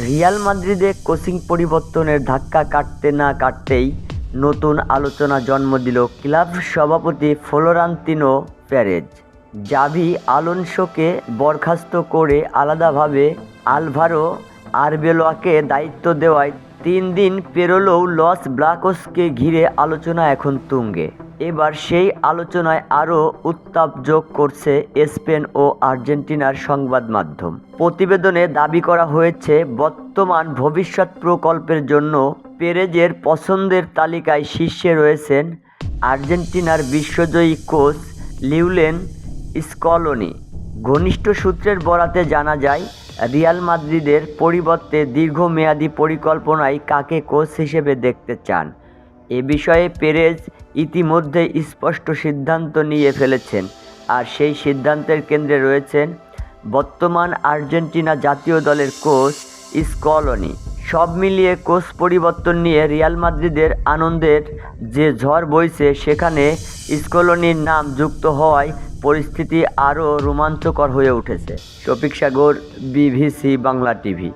Real মাদ্রিদে coaching পরিবর্তনের ধাক্কা কাটতে না কাটতেই নতুন আলোচনা জন্ম দিল ক্লাব সভাপতি ফ্লোরেন্তিনো পেরেজ। জাভি আলোনসোকে বরখাস্ত করে আলাদাভাবে আলভারো আরবেলোয়াকে দায়িত্ব দেওয়ায় 3 দিন পেরোলেও লস ব্লাঙ্কোসকে ঘিরে আলোচনা এখন তুঙ্গে। এবার সেই আলোচনায় আরও উত্তাপ যোগ করছে স্পেন ও আর্জেন্টিনার সংবাদ মাধ্যম। প্রতিবেদনে দাবি করা হয়েছে, বর্তমান ভবিষ্যৎ প্রকল্পের জন্য পেরেজের পছন্দের তালিকায় শীর্ষে রয়েছেন আর্জেন্টিনার বিশ্বজয়ী কোচ লিওনেল স্কলোনি। ঘনিষ্ঠ সূত্রের বরাতে জানা যায়, রিয়াল মাদ্রিদের পরিবর্তে দীর্ঘমেয়াদী পরিকল্পনায় কাকে কোচ হিসেবে দেখতে চান এ বিষয়ে পেরেজ ইতিমধ্যে স্পষ্ট সিদ্ধান্ত নিয়ে ফেলেছেন। আর সেই সিদ্ধান্তের কেন্দ্রে রয়েছেন বর্তমান আর্জেন্টিনা জাতীয় দলের কোচ স্কলোনি। সব মিলিয়ে কোচ পরিবর্তন নিয়ে রিয়াল মাদ্রিদের আনন্দের যে ঝড় বইছে, সেখানে স্কলোনির নাম যুক্ত হওয়ায় পরিস্থিতি আরও রোমাঞ্চকর হয়ে উঠেছে। শফিক সাগর, বিবিসি বাংলা টিভি।